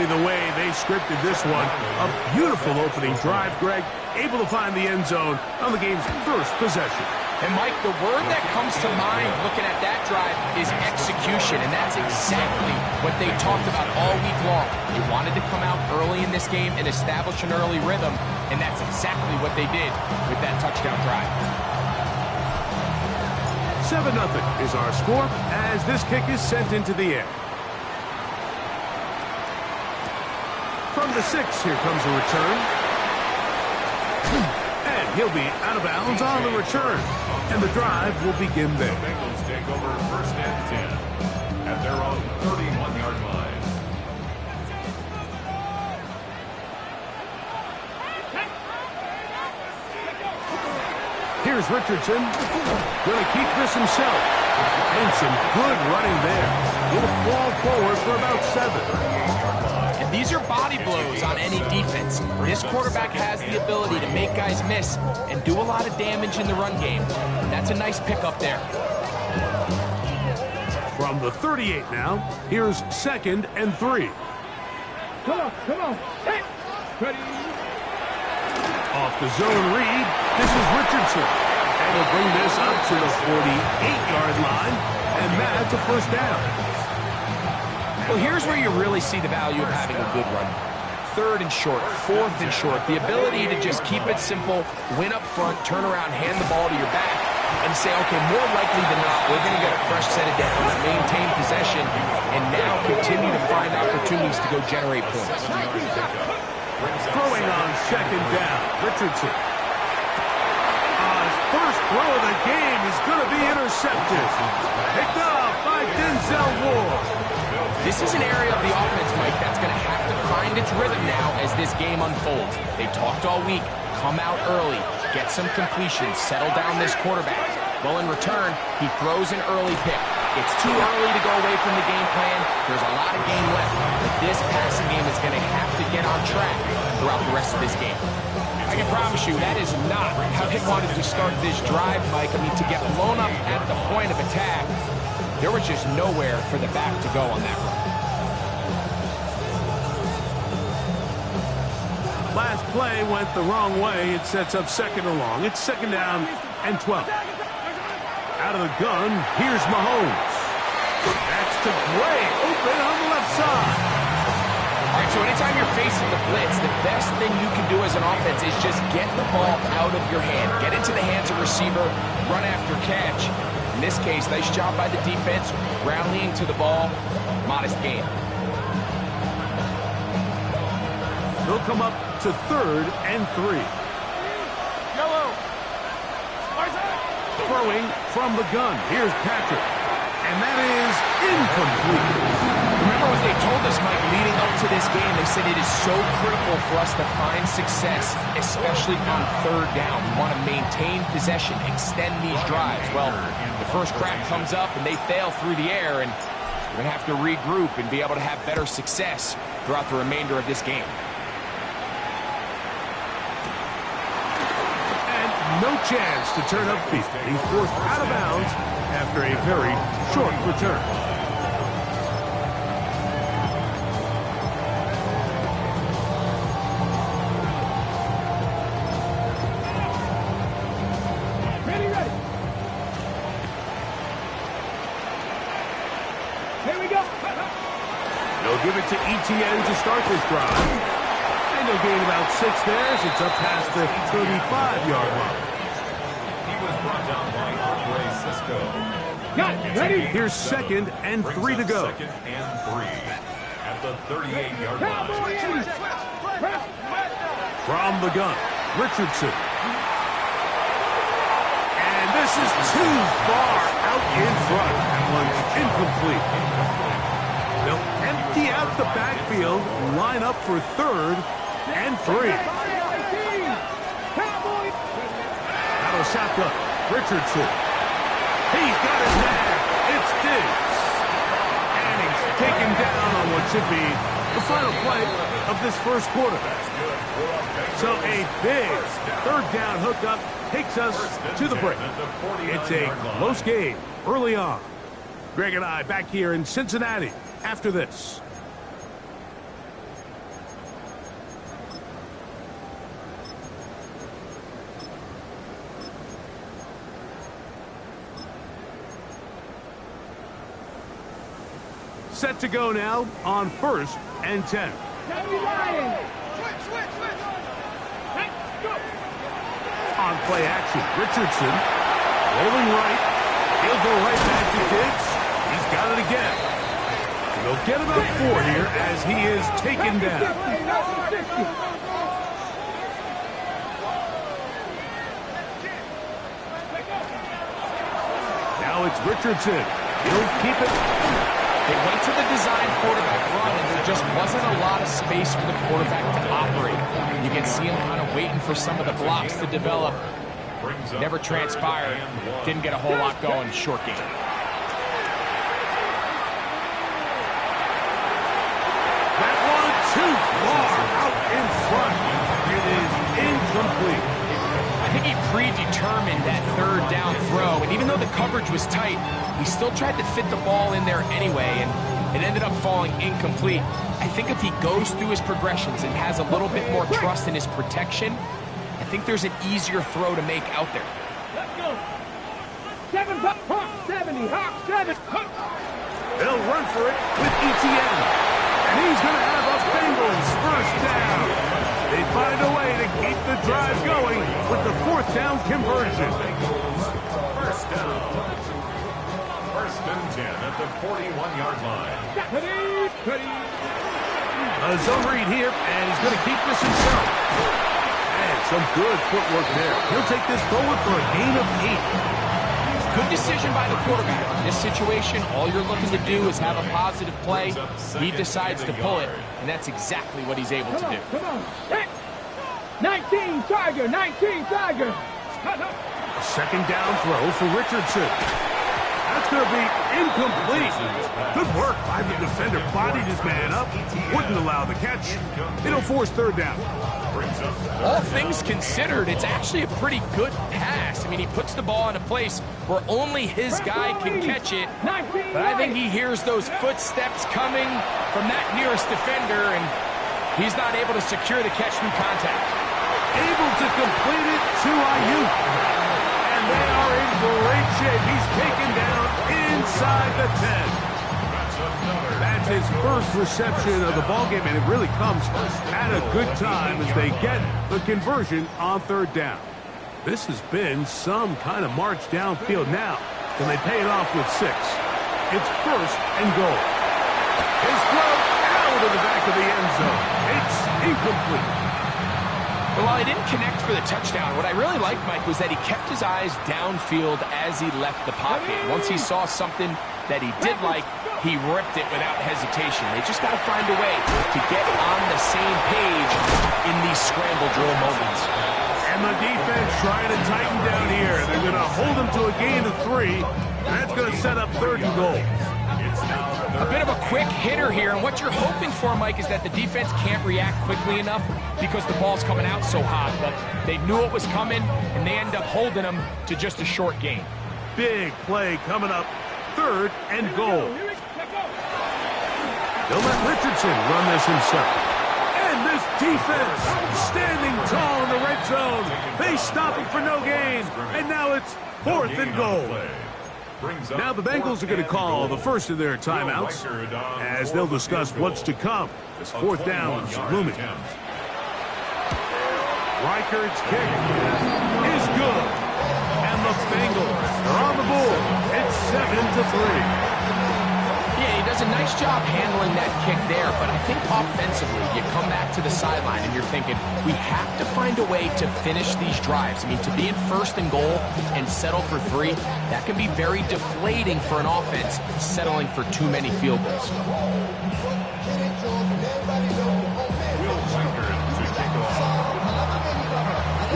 exactly the way they scripted this one. A beautiful opening drive, Greg. Able to find the end zone on the game's first possession. And, Mike, the word that comes to mind looking at that drive is execution, and that's exactly what they talked about all week long. They wanted to come out early in this game and establish an early rhythm, and that's exactly what they did with that touchdown drive. 7-0 is our score as this kick is sent into the air. From the 6, here comes a return. And he'll be out of bounds on the return. And the drive will begin there. The Bengals take over first and 10 at their own 31-yard line. Here's Richardson. Going to keep this himself. And some good running there. He'll fall forward for about 7. And these are body blows on any defense. This quarterback has the ability to make guys miss and do a lot of damage in the run game. That's a nice pickup there. From the 38 now, here's 2nd and 3. Come on. Hey, ready. Off the zone read, this is Richardson. And he'll bring this up to the 48-yard line, and that's a first down. Well, here's where you really see the value of having a good run. 3rd and short, 4th and short. The ability to just keep it simple, win up front, turn around, hand the ball to your back, and say, okay, more likely than not, we're going to get a fresh set of downs, maintain possession, and now continue to find opportunities to go generate points. Throwing on 2nd down, Richardson. His first throw of the game is going to be intercepted. Picked off by Denzel Ward. This is an area of the offense, Mike, that's going to have to find its rhythm now as this game unfolds. They talked all week, come out early, get some completions, settle down this quarterback. Well, in return, he throws an early pick. It's too early to go away from the game plan. There's a lot of game left, but this passing game is going to have to get on track throughout the rest of this game. I can promise you that is not how they wanted to start this drive, Mike. I mean, to get blown up at the point of attack, there was just nowhere for the back to go on that run. Last play went the wrong way. It sets up 2nd and long. It's 2nd down and 12. Out of the gun, here's Mahomes. That's to Gray, open on the left side. All right, so anytime you're facing the blitz, the best thing you can do as an offense is just get the ball out of your hand. Get into the hands of receiver, run after catch. In this case, nice job by the defense, rallying to the ball. Modest gain. They'll come up to 3rd and 3. Throwing from the gun. Here's Patrick. And that is incomplete. Remember what they told us, Mike, leading up to this game. They said it is so critical for us to find success, especially on 3rd down. We want to maintain possession, extend these drives. Well, the first crack comes up and they fail through the air, and we're going to have to regroup and be able to have better success throughout the remainder of this game. No chance to turn upfield. He's forced out of bounds after a very short return. Ready. Here we go. They'll give it to Etienne to start this drive. And they'll gain about 6 there as it's up past the 35-yard line. Brought down by Andre Cisco. Got it. Ready. Here's 2nd and 3 to go. 2nd and 3 at the 38-yard line. From the gun, Richardson. And this is too far out in front. That one's incomplete. They'll empty out the backfield, line up for 3rd and 3. Out of shotgun. Richardson. He's got his man. It's Diggs. And he's taken down on what should be the final play of this first quarter. So a big 3rd down hookup takes us to the break. It's a close game early on. Greg and I back here in Cincinnati after this. Set to go now on 1st and 10. On play action, Richardson rolling right. He'll go right back to Diggs. He's got it again. So they'll get about 4 here as he is taken down. Now it's Richardson. He'll keep it. They went to the design quarterback run, and there just wasn't a lot of space for the quarterback to operate. You can see him kind of waiting for some of the blocks to develop. Never transpired. Didn't get a whole lot going. Short game. That one too far out in front. It is incomplete. I think he predetermined that 3rd down throw, and even though the coverage was tight, he still tried to fit the ball in there anyway, and it ended up falling incomplete. I think if he goes through his progressions and has a little bit more trust in his protection, I think there's an easier throw to make out there. Let's go. 70, Hawk 7. They'll run for it with Etienne. And he's going to have a Bengals 1st down. They find a way to keep the drive going with the 4th down conversion. 1st down. 1st and 10 at the 41-yard line. A zone read here, and he's going to keep this himself. And some good footwork there. He'll take this forward for a gain of 8. Good decision by the quarterback. In this situation, all you're looking to do is have a positive play. He decides to pull it, and that's exactly what he's able to do. Come on. 19 Tiger, 19 Tiger. A 2nd down throw for Richardson. That's going to be incomplete. Good work by the defender. Bodied his man up. Wouldn't allow the catch. It'll force 3rd down. All things considered, it's actually a pretty good pass. I mean, he puts the ball in a place where only his guy can catch it. But I think he hears those footsteps coming from that nearest defender, and he's not able to secure the catch through contact. Able to complete it to Ayuk. And they are in great shape. He's taken down inside the 10. That's his 1st reception of the ballgame, and it really comes at a good time as they get the conversion on 3rd down. This has been some kind of march downfield now. Can they pay it off with 6? It's 1st and goal. His throw out of the back of the end zone. It's incomplete. But while he didn't connect for the touchdown, what I really liked, Mike, was that he kept his eyes downfield as he left the pocket. Once he saw something that he did like, he ripped it without hesitation. They just got to find a way to get on the same page in these scramble drill moments. And the defense trying to tighten down here. They're going to hold him to a gain of 3. And that's going to set up 3rd and goal. A bit of a quick hitter here, and what you're hoping for, Mike, is that the defense can't react quickly enough because the ball's coming out so hot. But they knew it was coming, and they end up holding them to just a short gain. Big play coming up. 3rd and goal. They'll let Richardson run this himself. And this defense standing tall in the red zone. They stop him for no gain. And now it's 4th and goal. Now the Bengals are going to call the first of their timeouts as they'll discuss what's to come. This 4th down is looming. Reichard's kick is good. And the Bengals are on the board. It's 7-3. Yeah, he does a nice job handling that kick there, but I think offensively, you come back to the sideline and you're thinking, we have to find a way to finish these drives. I mean, to be in 1st and goal and settle for 3, that can be very deflating for an offense settling for too many field goals.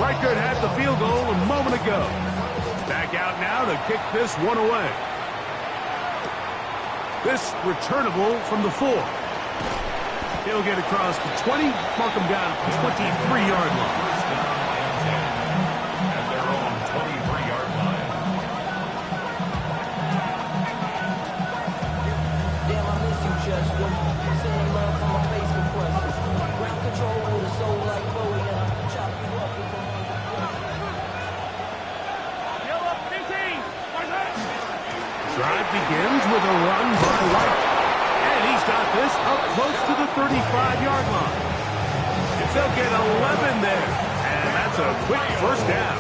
Reichard had the field goal a moment ago. Back out now to kick this one away. This returnable from the 4. He'll get across the 20, mark him down at the 23-yard line. At their own 23-yard line. Damn, I miss you, Justin. Sending love from my Facebook questions. Ground control with a soul like Chloe, and I'll chop you up with a Drive begins with a run by Wright. And got this up close to the 35-yard line. They'll get 11 there. And that's a quick first down.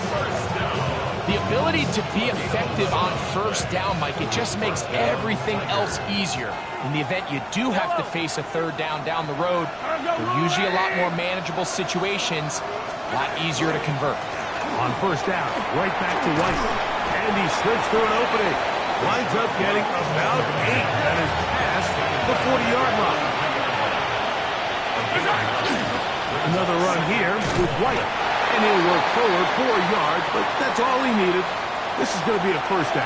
The ability to be effective on first down, Mike, it just makes everything else easier. In the event you do have to face a third down the road, they're usually a lot more manageable situations, a lot easier to convert. On first down, right back to White. And he slips through an opening. Winds up getting about 8. That is past the 40-yard line. Another run here with White. And he'll work forward 4 yards, but that's all he needed. This is going to be a first down.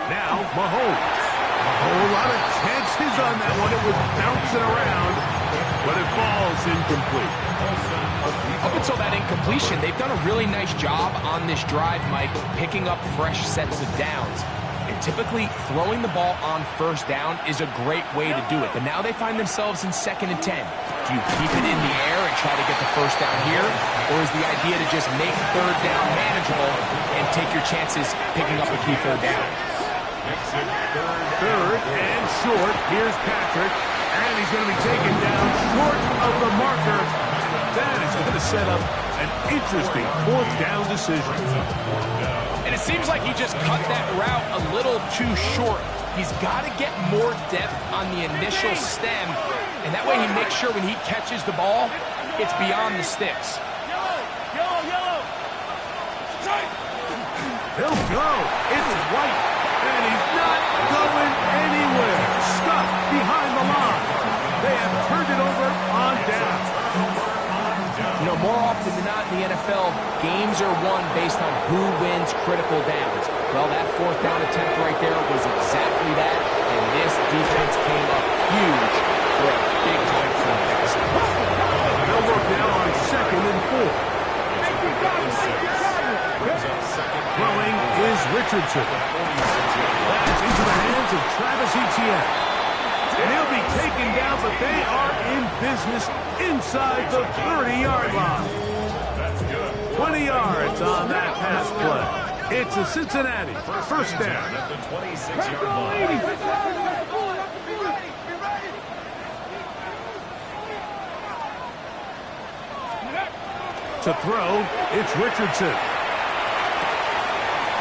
Now, Mahomes. A whole lot of chances on that one. It was bouncing around, but it falls incomplete. Up until that incompletion, they've done a really nice job on this drive, Mike, picking up fresh sets of downs. And typically, throwing the ball on first down is a great way to do it. But now they find themselves in 2nd and 10. Do you keep it in the air and try to get the first down here? Or is the idea to just make third down manageable and take your chances picking up a key third down? Third and short. Here's Patrick. And he's going to be taken down short of the marker. That is going to set up an interesting 4th down decision. And it seems like he just cut that route a little too short. He's got to get more depth on the initial stem, and that way he makes sure when he catches the ball, it's beyond the sticks. He'll go. It's White, and he's not going anywhere. Stuck behind the line. They have turned it over on down. You know, more often than not in the NFL, games are won based on who wins critical downs. Well, that 4th down attempt right there was exactly that, and this defense came up huge for a big-time contest. They'll work now on 2nd and 4. Throwing is Richardson. That's into the hands of Travis Etienne. And he'll be taken down, but they are in business inside the 30-yard line. 20 yards on that pass play. It's a Cincinnati first down. At the 26-yard line. To throw, it's Richardson.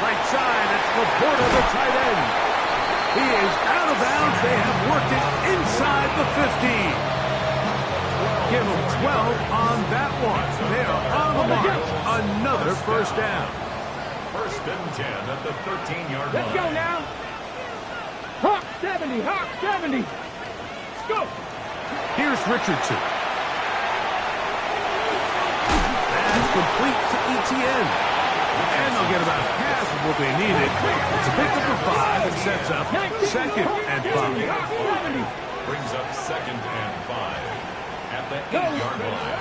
Right side, it's Laporta, the tight end. He is out of bounds. They have worked it inside the 15. Give him 12 on that one. They are on the mark. Another first down. 1st and 10 at the 13-yard line. Let's go now. Hawk 70, Hawk 70. Let's go. Here's Richardson. That's complete to Etienne. And they'll get about half of what they needed. It's a pickup of 5 and sets up 2nd and 5. Brings up 2nd and 5 at the 8-yard line.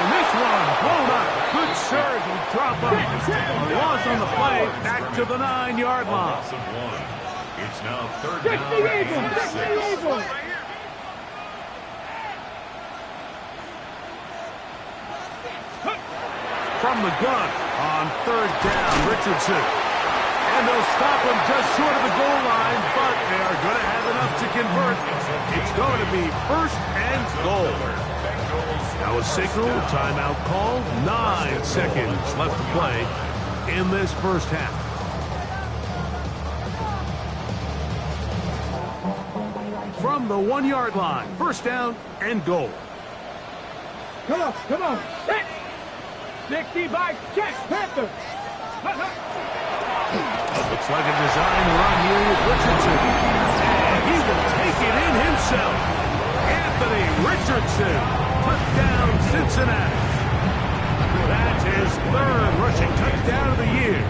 And this one blown up. Good surge and drop up. Loss on the play. Back to the 9-yard line. Loss of 1. It's now 3rd Fix the eagle. down Fix the and 6. eagle. From the gun on 3rd down, Richardson. And they'll stop him just short of the goal line, but they are going to have enough to convert. It's going to be 1st and goal. Now a signal, timeout call, 9 seconds left to play in this first half. From the 1-yard line, 1st down and goal. Come on, come on. Set. 60 by check, Panther. Looks like a design run here with Richardson. And he will take it in himself. Anthony Richardson, touchdown Cincinnati. That's his 3rd rushing touchdown of the year.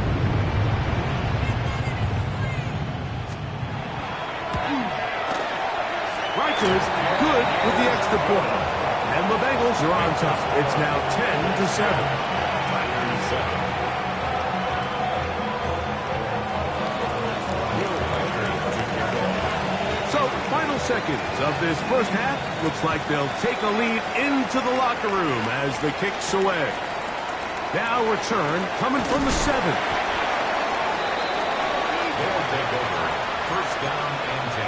Rikers good with the extra point. And the Bengals are on top. It's now 10-7. So seconds of this first half. Looks like they'll take a lead into the locker room as the kick's away. Now return coming from the 7. They'll take over. First down and 10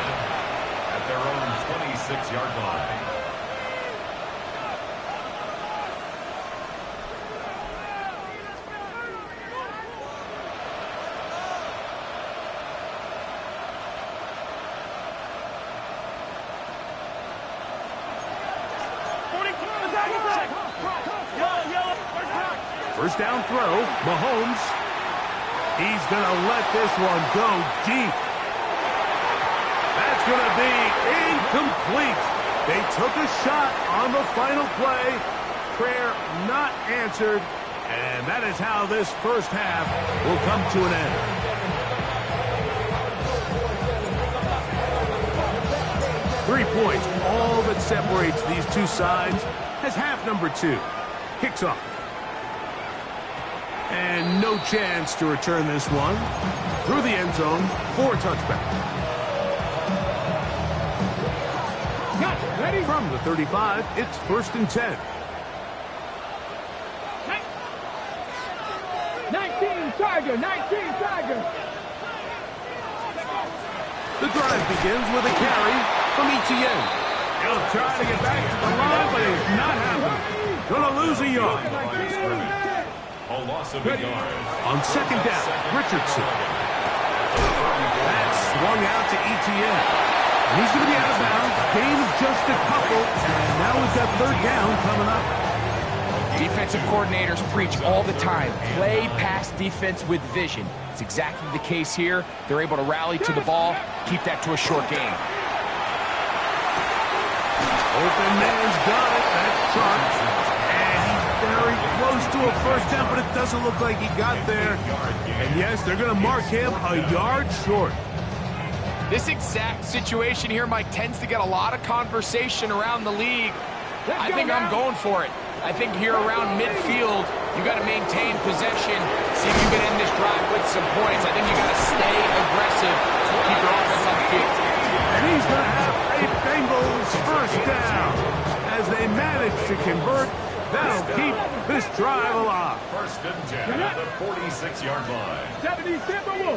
at their own 26-yard line. First down throw, Mahomes. He's going to let this one go deep. That's going to be incomplete. They took a shot on the final play. Prayer not answered. And that is how this first half will come to an end. Three points, all that separates these two sides as half number 2 kicks off. And no chance to return this one through the end zone for a touchback. Ready? From the 35, it's first and 10. 19 Tiger, 19 Tiger. The drive begins with a carry from Etienne. He'll try to get back to the line, but it's not happening. Gonna lose a yard. A loss of a yard. On second down, Richardson. That's swung out to Etienne. And he's going to be out of bounds. Gain of just a couple. And now we've got third down coming up. Defensive coordinators preach all the time. Play pass defense with vision. It's exactly the case here. They're able to rally to the ball, keep that to a short game. Open man's got it. That's Chark. Very close to a first down, but it doesn't look like he got there. And yes, they're going to mark him a yard short. This exact situation here, Mike, tends to get a lot of conversation around the league. I think I'm going for it. I think here around midfield, you got to maintain possession, see if you can end this drive with some points. I think you got to stay aggressive, keep your offense on the field. And he's going to have a Bengals first down as they manage to convert. That'll keep this drive alive. First and 10 at the 46-yard line. 70 Timberwolf.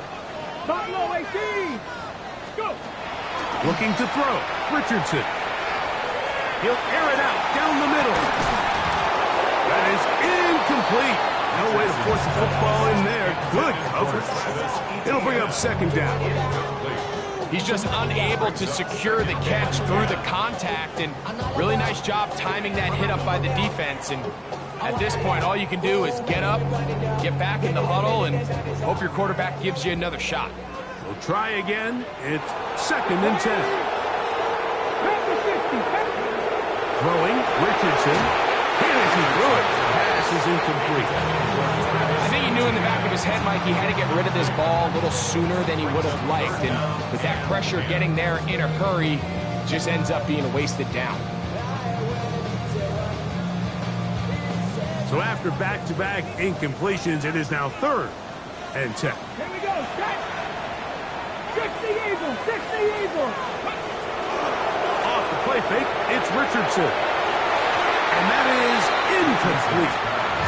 Buffalo 18. Go. Looking to throw. Richardson. He'll air it out down the middle. That is incomplete. No way to force the football in there. Good coverage. It'll bring up second down. He's just unable to secure the catch through the contact, and really nice job timing that hit up by the defense. And at this point, all you can do is get up, get back in the huddle, and hope your quarterback gives you another shot. We'll try again. It's second and 10. Throwing, Richardson. Here's he threw it. Pass is incomplete. I think he knew in the back of his head, Mike, he had to get rid of this ball a little sooner than he would have liked. And with that pressure getting there in a hurry, just ends up being a wasted down. So after back-to-back incompletions, it is now third and 10. Here we go. Set. 60 Eagle. 60 Eagle. Off the play fake, it's Richardson. And that is incomplete.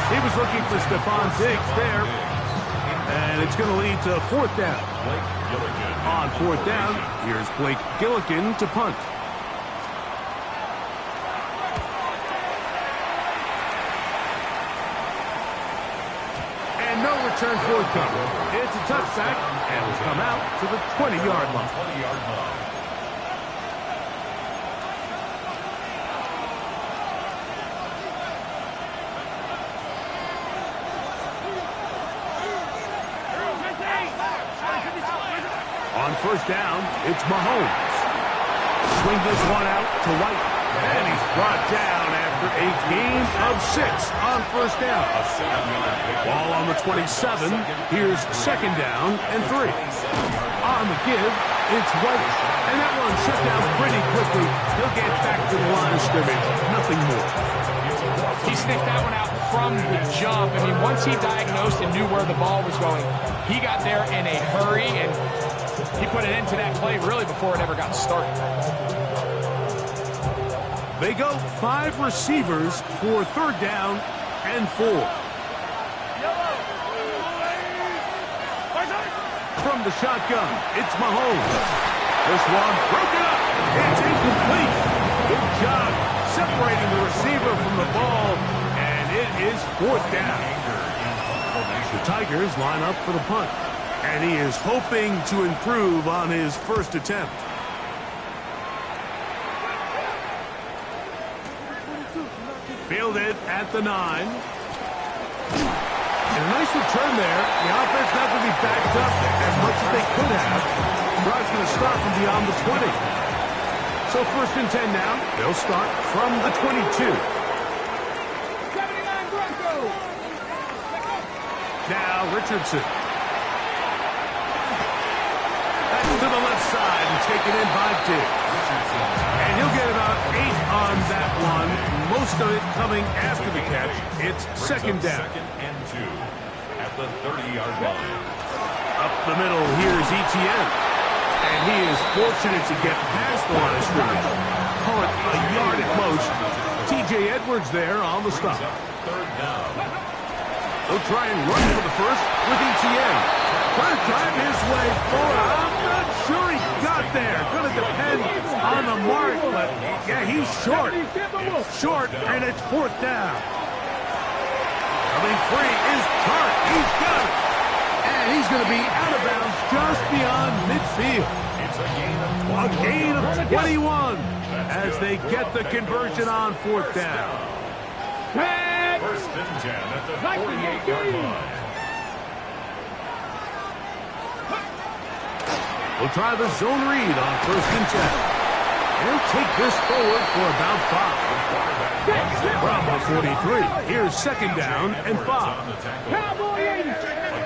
He was looking for Stephon Diggs there. And it's going to lead to fourth down. On fourth down, here's Blake Gillikin to punt. And no return forthcoming. It's a touchback, and will come out to the 20-yard line. On first down, it's Mahomes. Swing this one out to White. And he's brought down after a gain of 6 on first down. Ball on the 27. Here's second down and 3. On the give, it's White. And that one shut down pretty quickly. He'll get back to the line of scrimmage. Nothing more. He sniffed that one out from the jump. I mean, once he diagnosed and knew where the ball was going, he got there in a hurry, and he put an end to that play really before it ever got started. They go 5 receivers for 3rd down and 4. From the shotgun, it's Mahomes. This one broken up. It's incomplete. Good job separating the receiver from the ball, and it is 4th down. The Tigers line up for the punt, and he is hoping to improve on his first attempt. Fielded at the 9. And a nice return there. The offense not going to be backed up as much as they could have. Drive's going to start from beyond the 20. So 1st and 10 now. They'll start from the 22. 79 Broncos. Now Richardson. That's to the left side and taken in by Diggs. And he'll get about 8 on that one. Most of it coming after the catch. It's 2nd down. 2nd and 2 at the 30-yard line. Up the middle, here's Etienne. And he is fortunate to get past the line of scrimmage. Call it a yard at most. T.J. Edwards there on the stop. 3rd down. They'll try and run for the first with Etienne. Trying to drive his way forward. I'm not sure he got there. Going to depend on the mark, but yeah, he's short. Short, and it's 4th down. Coming free is Hart. He's got it. And he's going to be out of bounds just beyond midfield. It's a gain of 21 as they get the conversion on 4th down. 1st and 10 at the 48-yard line. We'll try the zone read on 1st and 10. He'll take this forward for about 5. From the 43, here's 2nd down and 5. Cowboy 80. A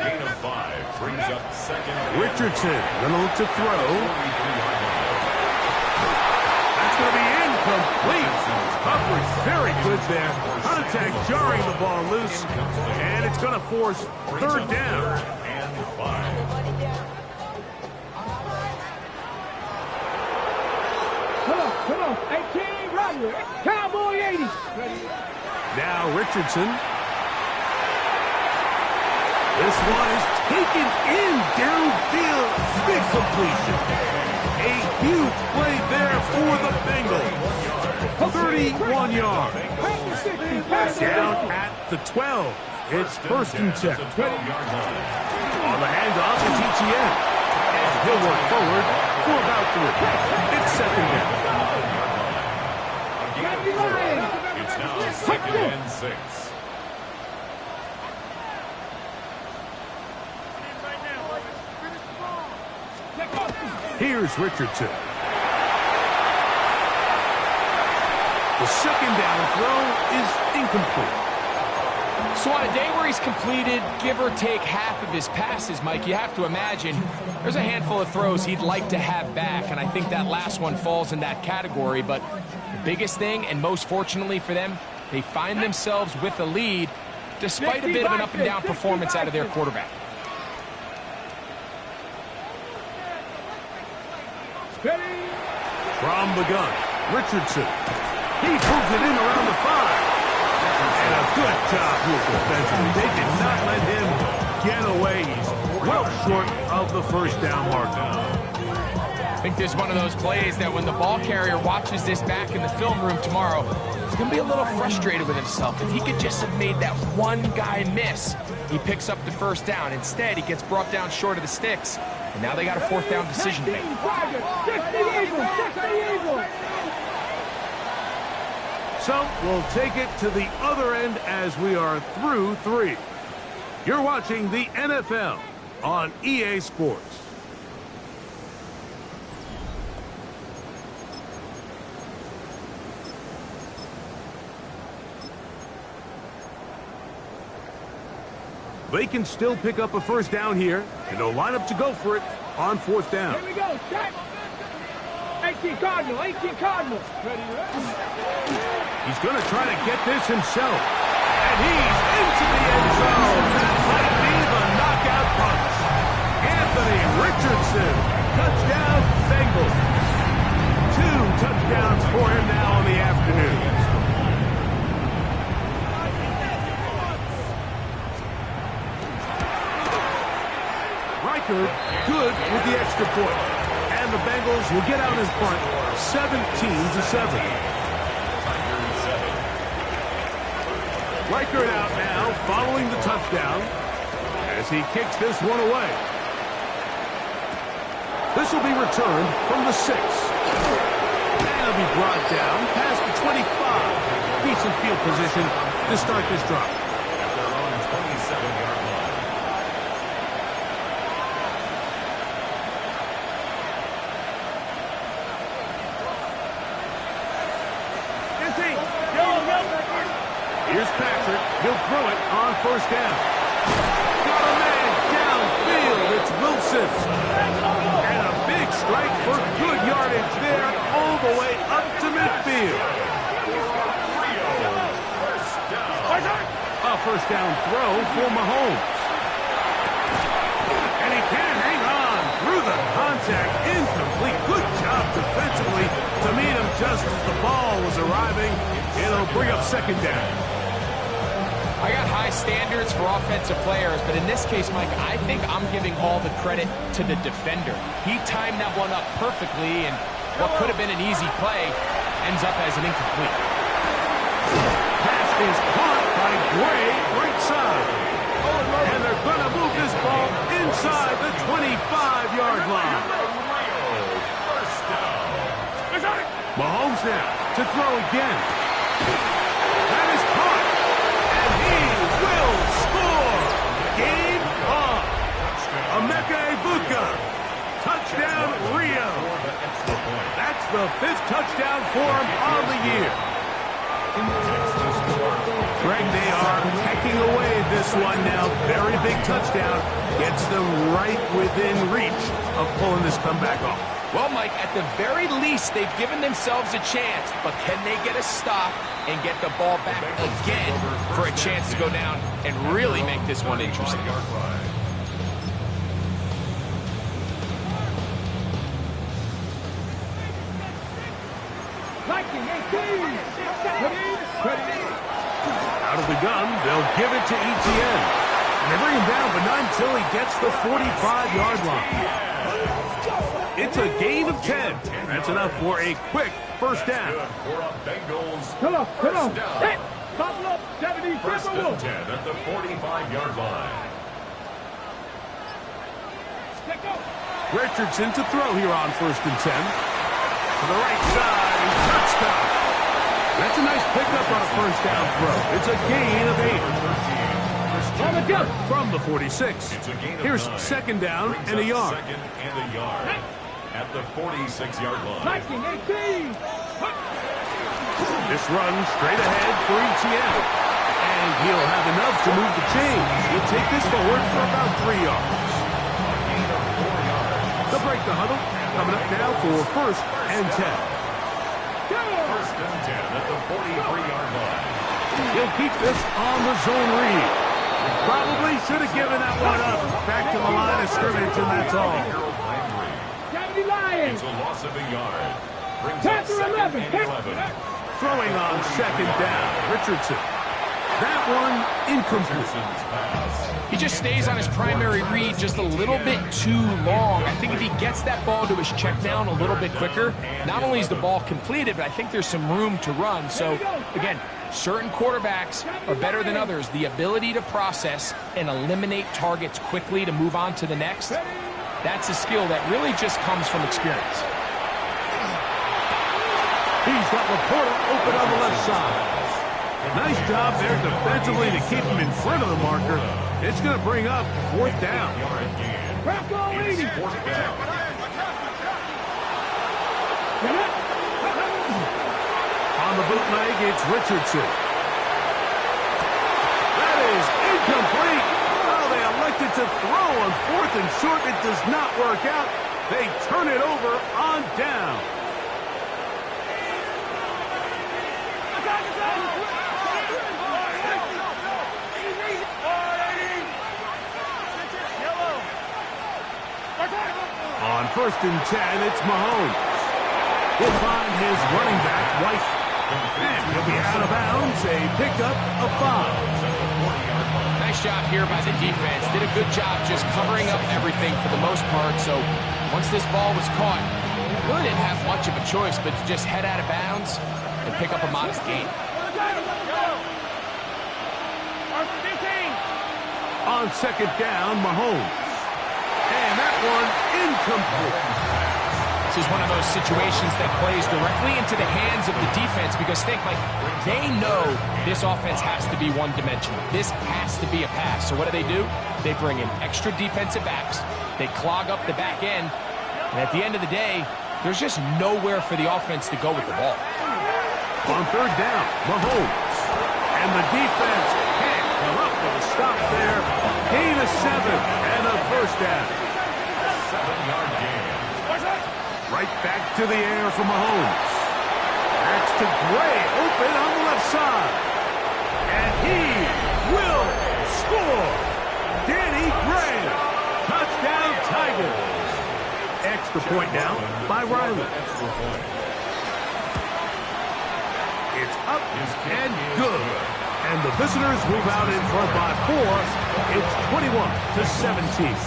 gain of 5 brings up 2nd. Richardson going to look to throw. That's going to be incomplete. Coverage very good there. Contact jarring the ball loose. And it's going to force 3rd down. And 5. Come on. 18 Rodgers. Cowboy 80. Now Richardson. This one is taken in downfield. Big completion. A huge play there for the Bengals. 31 yards. Down at the 12. It's 1st and 10. On the handoff, it's Etienne. And he'll work forward for about 3. It's 2nd down. It's now 2nd and 6. Here's Richardson. The 2nd down throw is incomplete. So on a day where he's completed, give or take half of his passes, Mike, you have to imagine there's a handful of throws he'd like to have back, and I think that last one falls in that category. But the biggest thing, and most fortunately for them, they find themselves with a lead despite a bit of an up-and-down performance out of their quarterback. From the gun, Richardson. He pulls it in around the 5. And a good job here defensively. They did not let him get away. He's well short of the 1st down marker. I think there's one of those plays that when the ball carrier watches this back in the film room tomorrow, he's going to be a little frustrated with himself. If he could just have made that one guy miss, he picks up the 1st down. Instead, he gets brought down short of the sticks. And now they got a 4th down decision to make. So we'll take it to the other end as we are through 3. You're watching the NFL on EA Sports. They can still pick up a 1st down here, and they'll line up to go for it on 4th down. Here we go. Check. 18 Cardinal. 18 Cardinal. He's going to try to get this himself. And he's into the end zone. That might be the knockout punch. Anthony Richardson. Touchdown, Bengals. 2 touchdowns for him now in the afternoon. record, good with the extra point. And the Bengals will get out in front 17-7. Reichert out now following the touchdown as he kicks this one away. This will be returned from the 6. And it'll be brought down past the 25. Decent field position to start this drive. At their own 27-yard line. Here's Patrick. He'll throw it on first down. Got a man downfield. It's Wilson. And a big strike for good yardage there all the way up to midfield. A first down throw for Mahomes. And he can't hang on through the contact. Incomplete. Good job defensively to meet him just as the ball was arriving. It'll bring up second down. I got high standards for offensive players, but in this case, Mike, I think I'm giving all the credit to the defender. He timed that one up perfectly, and what could have been an easy play ends up as an incomplete. Pass is caught by Gray, right side. And they're going to move this ball inside the 25-yard line. Mahomes now to throw again. That is caught. And he will score. Game on. Emeka Egbuka. Touchdown, Rio. That's the 5th touchdown for him on the year. Greg, they are pecking away at this one now. Very big touchdown. Gets them right within reach of pulling this comeback off. Well, Mike, at the very least, they've given themselves a chance, but can they get a stop and get the ball back again for a chance to go down and really make this one interesting? Out of the gun, they'll give it to Etienne. And they bring him down, but not until he gets the 45-yard line. It's a gain of 10. That's enough for a quick first down. Come on. Hey, bubble up, 70, First and 10 at the 45-yard line. Richardson to throw here on first and 10. To the right side, and touchdown. That's a nice pickup on a first down throw. It's a gain of 8. From the 46. Here's 9. second down Brings and a up yard. Second and a yard at the 46-yard line. This run straight ahead for Etienne. And he'll have enough to move the chains. He'll take this forward for about 3 yards. They'll break the huddle. Coming up now for first and 10. First and 10 at the 43-yard line. He'll keep this on the zone read. Probably should have given that one up. Back to the line of scrimmage, and that's all. It's a loss of a yard. Brings up second and 11. Throwing on second down. Richardson. That one incomplete. Richardson's pass. He just stays on his primary read just a little bit too long. I think if he gets that ball to his check down a little bit quicker, not only is the ball completed, but I think there's some room to run. So, again, certain quarterbacks are better than others. The ability to process and eliminate targets quickly to move on to the next, that's a skill that really just comes from experience. He's got Laporta open on the left side. Nice job there defensively to keep him in front of the marker. It's going to bring up fourth down. It's fourth down. On the bootleg, it's Richardson. That is incomplete. Well, they elected to throw on fourth and short. It does not work out. They turn it over on down. On first and 10, it's Mahomes. He'll find his running back, White. And he'll be out of bounds, a pickup of 5. Nice Nice job here by the defense. Did a good job just covering up everything for the most part. So once this ball was caught, really didn't have much of a choice but to just head out of bounds and pick up a modest gain. On second down, Mahomes. And that one incomplete. This is one of those situations that plays directly into the hands of the defense because think, like, they know this offense has to be one-dimensional. This has to be a pass. So what do? They bring in extra defensive backs. They clog up the back end. And at the end of the day, there's just nowhere for the offense to go with the ball. On third down, Mahomes. And the defense can't come up with a stop there. Gain of 7 and a first down. 7-yard gain. Right back to the air for Mahomes. That's to Gray, open on the left side. And he will score. Danny Gray. Touchdown Tigers. Extra point now by Riley. It's up and good. And the visitors move out in front by 4. It's 21-17.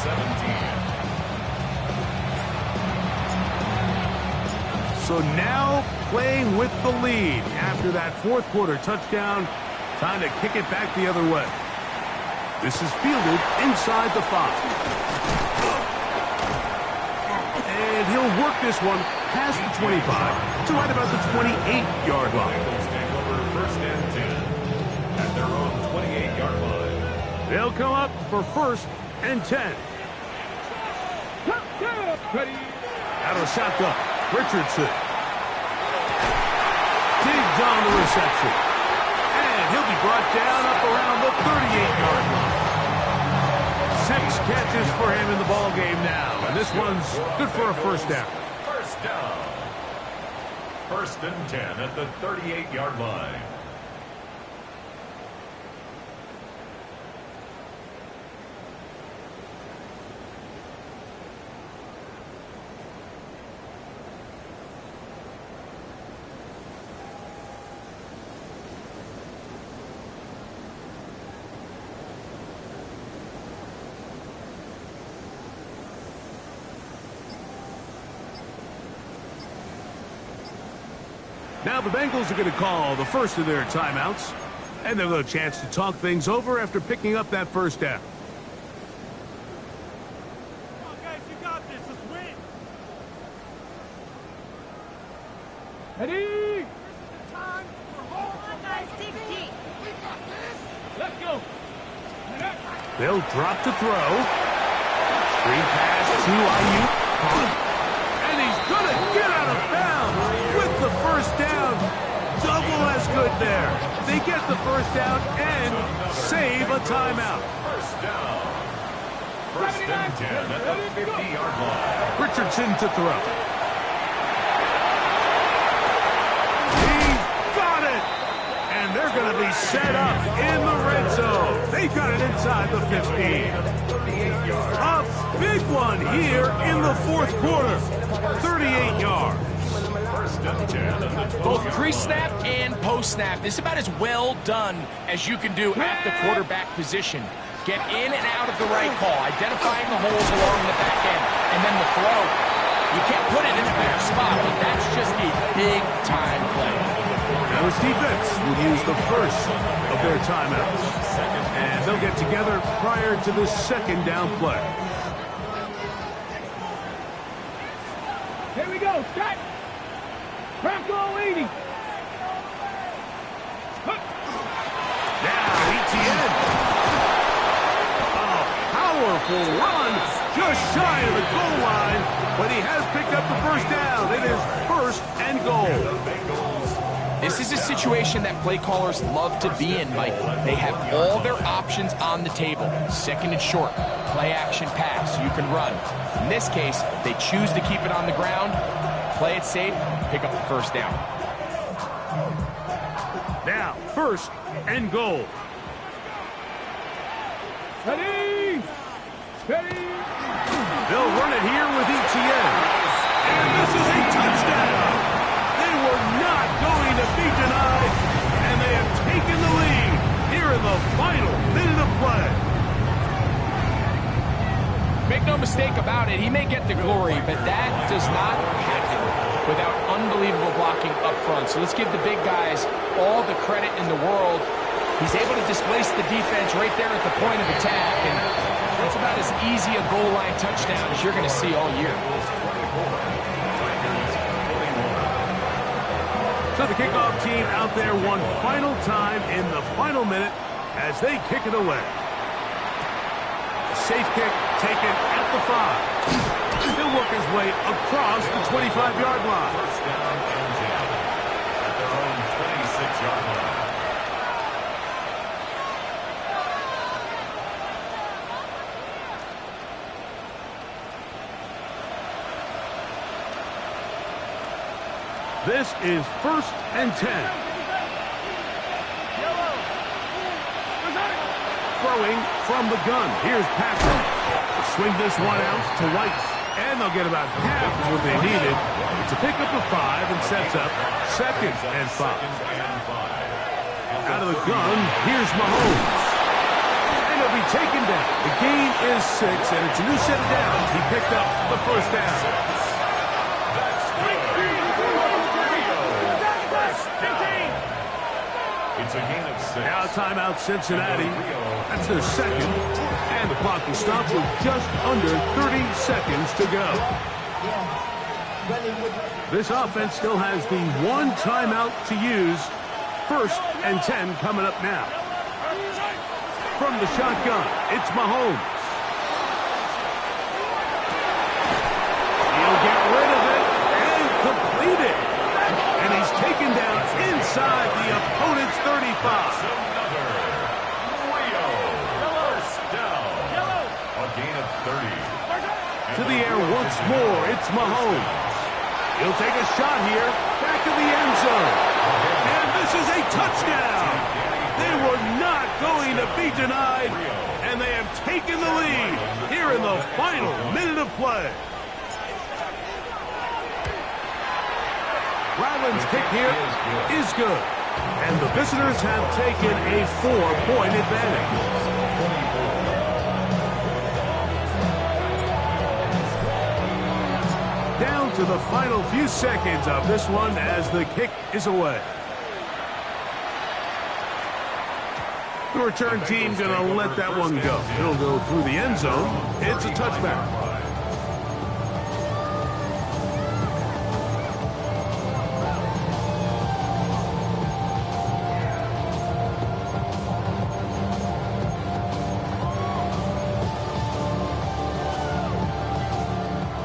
So now playing with the lead after that fourth quarter touchdown. Time to kick it back the other way. This is fielded inside the 5. And he'll work this one past the 25 to right about the 28-yard line. First and 10 at their own 28-yard line. They'll come up for first and 10. Out of shotgun, Richardson. Digs on the reception. And he'll be brought down up around the 38-yard line. 6 catches for him in the ball game now. And this one's good for a first down. First down. First and 10 at the 38-yard line. Now the Bengals are going to call the first of their timeouts. And they'll have a chance to talk things over after picking up that first down. Come on, guys, you got this. Let's win. Ready? Time for home. Guys, dig deep. Let's go. They'll drop to throw. Screen pass to Ayuk. And he's going to get out of bounds with the first down. Double as good there. They get the first down and save a timeout. First down. First and 10 at the 50-yard line. Richardson to throw. He's got it. And they're going to be set up in the red zone. They got it inside the 15. A big one here in the fourth quarter. 38 yards. Both pre-snap and post-snap. This is about as well done as you can do at the quarterback position. Get in and out of the right call, identifying the holes along the back end, and then the throw. You can't put it in a better spot, but that's just a big-time play. Now his defense will use the first of their timeouts. And they'll get together prior to the second down play. Here we go. Start. Bronco 80. Now ETN. A powerful run just shy of the goal line, but he has picked up the first down. It is first and goal. This is a situation that play callers love to be in, Mike. They have all their options on the table. Second and short, play action pass, you can run. In this case, they choose to keep it on the ground, play it safe, pick up the first down. Now, first and goal. Ready. Ready. They'll run it here with ETN. And this is a touchdown. They were not going to be denied, and they have taken the lead here in the final minute of play. Make no mistake about it, he may get the glory, but that does not happen without unbelievable blocking up front. So let's give the big guys all the credit in the world. He's able to displace the defense right there at the point of attack, and that's about as easy a goal line touchdown as you're going to see all year. So the kickoff team out there one final time in the final minute as they kick it away. Safe kick taken at the 5. He'll work his way across the 25-yard line. First down and 10 at their own 26-yard line. This is first and 10. Throwing from the gun. Here's Patrick. Swing this one out to White. And they'll get about half of what they needed. It's a pickup of 5 and sets up second and 5. Out of the gun, here's Mahomes. And he'll be taken down. The gain is 6, and it's a new set of downs. He picked up the first down. It's a gain of 6. Now timeout Cincinnati. That's their second. And the clock will stop with just under 30 seconds to go. This offense still has the one timeout to use. First and 10 coming up now. From the shotgun, it's Mahomes. He'll get rid of it and complete it. And he's taken down inside the opponent's 35. First down. A gain of 30. To the air once more, it's Mahomes. He'll take a shot here, back to the end zone. And this is a touchdown. They were not going to be denied, and they have taken the lead here in the final minute of play. Ryland's kick here is good. And the visitors have taken a 4-point advantage. Down to the final few seconds of this one as the kick is away. The return team going to let that one go. It'll go through the end zone. It's a touchback.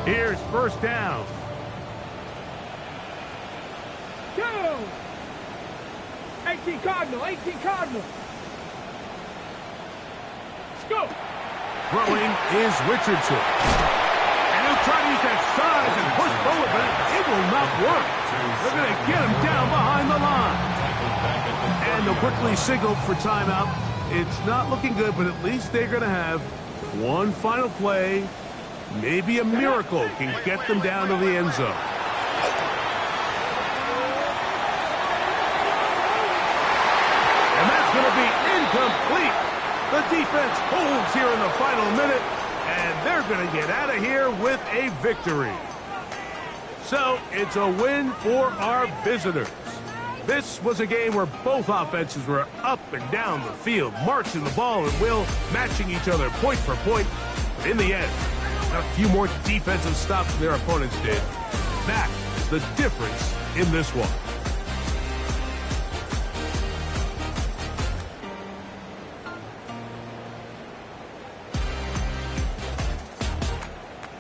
Here's first down. Go! 18 Cardinal, 18 Cardinal. Let's go. Throwing is Richardson. And he'll try to use that size and push forward, but it will not work. They're going to get him down behind the line. And they'll quickly signal for timeout. It's not looking good, but at least they're going to have one final play. Maybe a miracle can get them down to the end zone. And that's going to be incomplete. The defense holds here in the final minute, and they're going to get out of here with a victory. So it's a win for our visitors. This was a game where both offenses were up and down the field, marching the ball at will, matching each other point for point. But in the end, a few more defensive stops than their opponents did. That's the difference in this one.